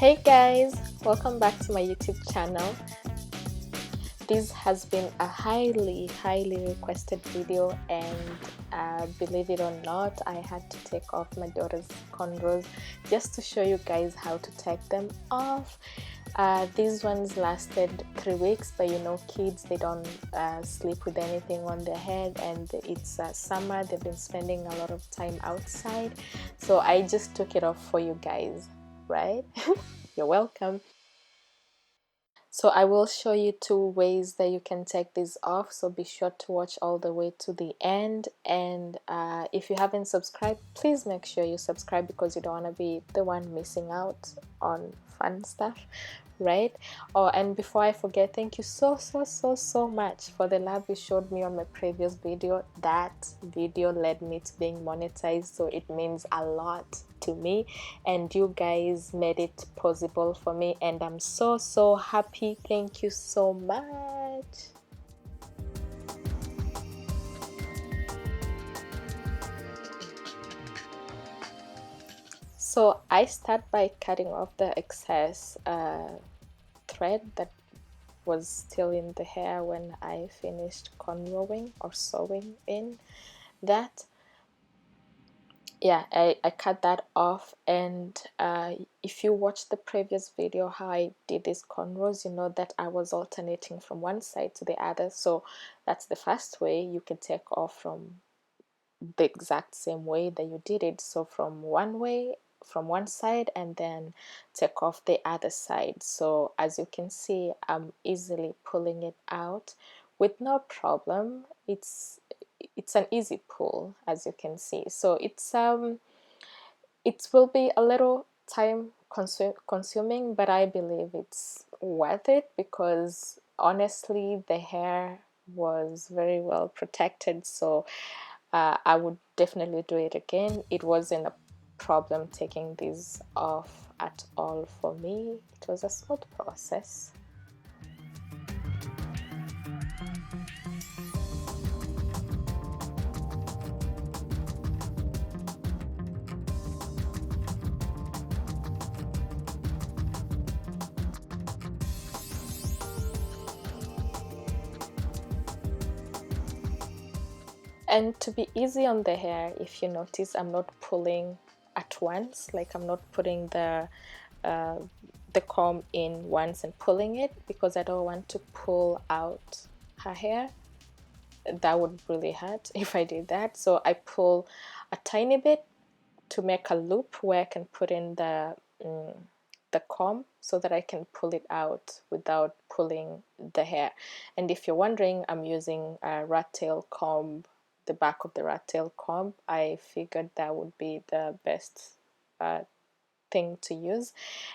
Hey guys, welcome back to my YouTube channel. This has been a highly requested video, and believe it or not, I had to take off my daughter's cornrows just to show you guys how to take them off. These ones lasted 3 weeks, but you know, kids, they don't sleep with anything on their head, and it's summer. They've been spending a lot of time outside, so I just took it off for you guys, right? You're welcome. So I will show you 2 ways that you can take this off, so be sure to watch all the way to the end. And if you haven't subscribed, please make sure you subscribe, because you don't want to be the one missing out on fun stuff, right? Oh, and before I forget, thank you so much for the love you showed me on my previous video. That video led me to being monetized, so it means a lot to me, and you guys made it possible for me, and I'm so happy. Thank you so much. So I start by cutting off the excess thread that was still in the hair when I finished cornrowing or sewing in that. Yeah, I cut that off. And if you watched the previous video how I did these cornrows, you know that I was alternating from one side to the other. So that's the first way you can take off from the exact same way that you did it. So from one side, and then take off the other side. So as you can see, I'm easily pulling it out with no problem. It's an easy pull, as you can see. So it will be a little time consuming, but I believe it's worth it, because honestly the hair was very well protected. So I would definitely do it again. It wasn't a problem taking these off at all for me. It was a smooth process. And to be easy on the hair, if you notice, I'm not pulling at once. Like, I'm not putting uh, the comb in once and pulling it, because I don't want to pull out her hair. That would really hurt if I did that. So I pull a tiny bit to make a loop where I can put in the comb, so that I can pull it out without pulling the hair. And if you're wondering, I'm using a rat tail comb, the back of the rat tail comb. I figured that would be the best thing to use.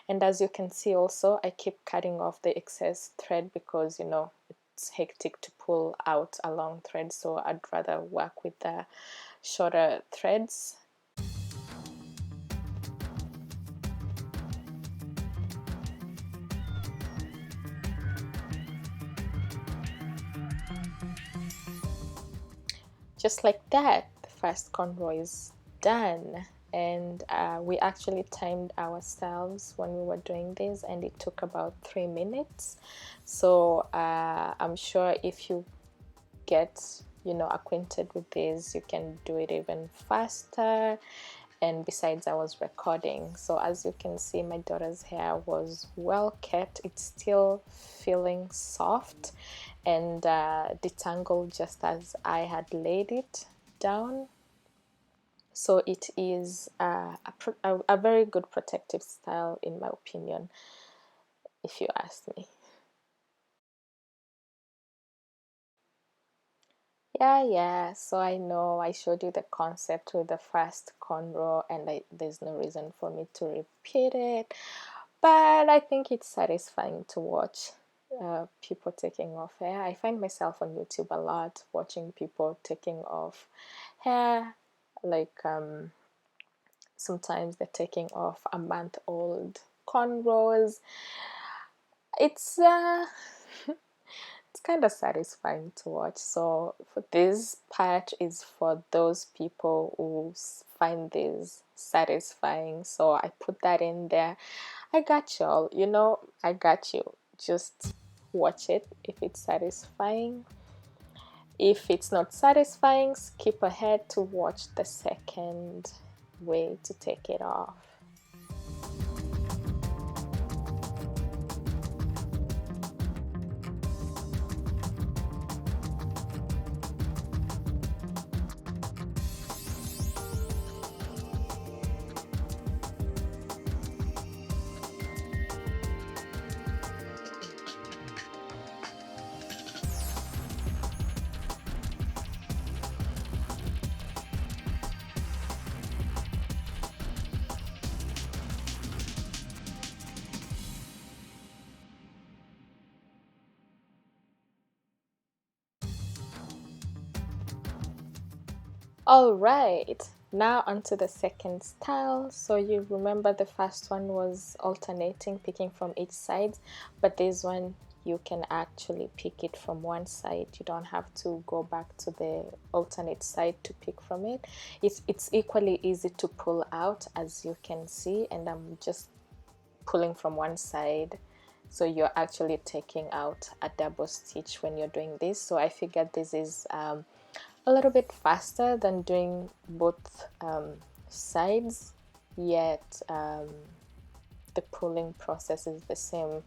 And as you can see also, I keep cutting off the excess thread, because you know it's hectic to pull out a long thread, so I'd rather work with the shorter threads. Just like that, the first cornrow is done. And we actually timed ourselves when we were doing this, and it took about 3 minutes. So I'm sure if you get, you know, acquainted with this, you can do it even faster. And besides, I was recording, so as you can see, my daughter's hair was well kept. It's still feeling soft and detangled, just as I had laid it down. So it is a very good protective style, in my opinion, if you ask me. Yeah, so I know I showed you the concept with the first cornrow, and there's no reason for me to repeat it, but I think it's satisfying to watch people taking off hair. I find myself on YouTube a lot watching people taking off hair, like sometimes they're taking off a month-old cornrows. It's it's kind of satisfying to watch. So for this part is for those people who find this satisfying, so I put that in there. I got y'all, you know, I got you. Just watch it if it's satisfying. If it's not satisfying, skip ahead to watch the second way to take it off. All right, now onto the second style. So you remember the first one was alternating, picking from each side, but this one you can actually pick it from one side. You don't have to go back to the alternate side to pick from it. It's equally easy to pull out, as you can see, and I'm just pulling from one side. So you're actually taking out a double stitch when you're doing this. So I figured this is a little bit faster than doing both sides, yet the pulling process is the same.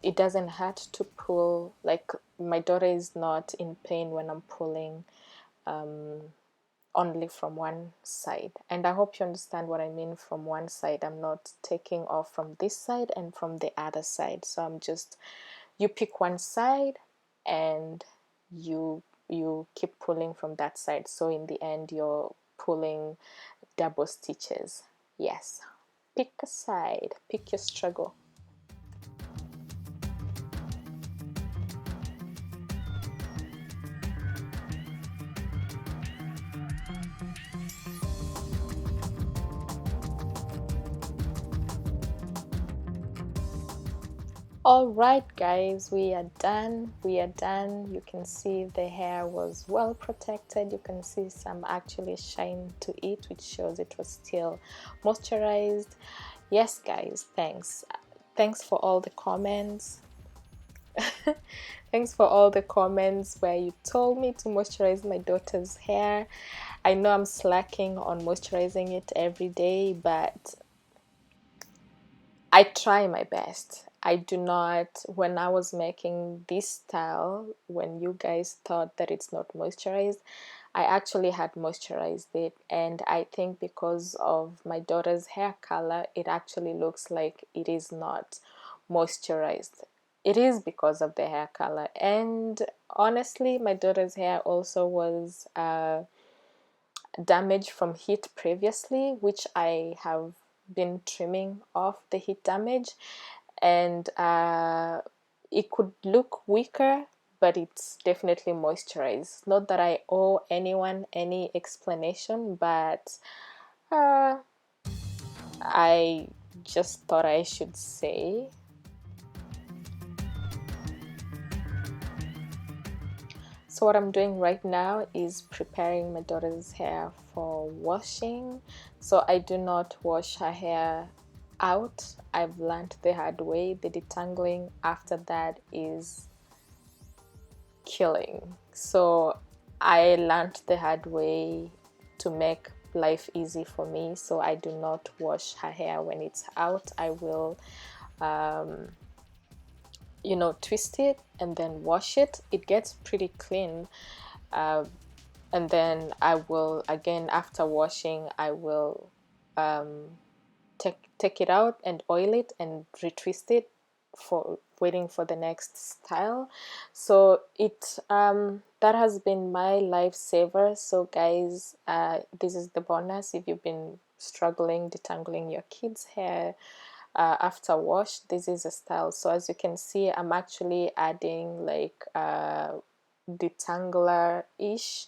It doesn't hurt to pull. Like, my daughter is not in pain when I'm pulling only from one side, and I hope you understand what I mean from one side. I'm not taking off from this side and from the other side, so I'm just, you pick one side and you keep pulling from that side, so in the end you're pulling double stitches. Yes, pick a side, pick your struggle. All right, guys, we are done. You can see the hair was well protected. You can see some actually shine to it, which shows it was still moisturized. Yes, guys, thanks for all the comments. Thanks for all the comments where you told me to moisturize my daughter's hair. I know I'm slacking on moisturizing it every day, but I try my best. I do not, when I was making this style, when you guys thought that it's not moisturized, I actually had moisturized it, and I think because of my daughter's hair color, it actually looks like it is not moisturized. It is because of the hair color, and honestly, my daughter's hair also was damage from heat previously, which I have been trimming off the heat damage, and it could look weaker, but it's definitely moisturized. Not that I owe anyone any explanation, but I just thought I should say. So what I'm doing right now is preparing my daughter's hair for washing. So I do not wash her hair out. I've learned the hard way. The detangling after that is killing. So I learned the hard way to make life easy for me. So I do not wash her hair when it's out. I will twist it and then wash it. It gets pretty clean, and then I will, again, after washing, I will take it out and oil it and retwist it for waiting for the next style. So it that has been my lifesaver. So guys, this is the bonus. If you've been struggling detangling your kids' hair after wash, this is a style. So as you can see, I'm actually adding like detangler ish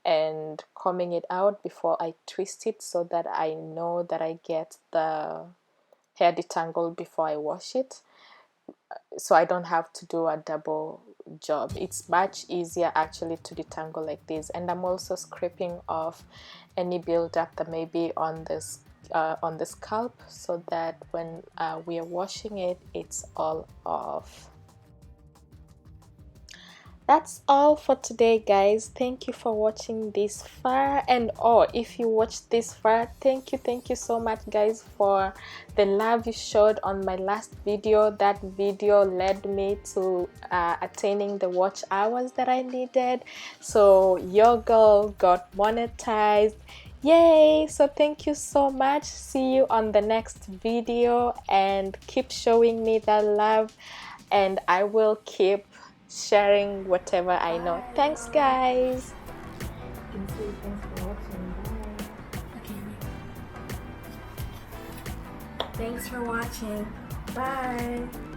and combing it out before I twist it, so that I know that I get the hair detangled before I wash it, so I don't have to do a double job. It's much easier actually to detangle like this. And I'm also scraping off any buildup that may be on this on the scalp, so that when we are washing it, it's all off. That's all for today, guys. Thank you for watching this far, and if you watched this far, thank you so much, guys, for the love you showed on my last video. That video led me to attaining the watch hours that I needed, so your girl got monetized. Yay! So thank you so much. See you on the next video, and keep showing me that love, and I will keep sharing whatever I know. Bye. Thanks, guys. Thanks for watching. Bye. Thanks for watching. Bye.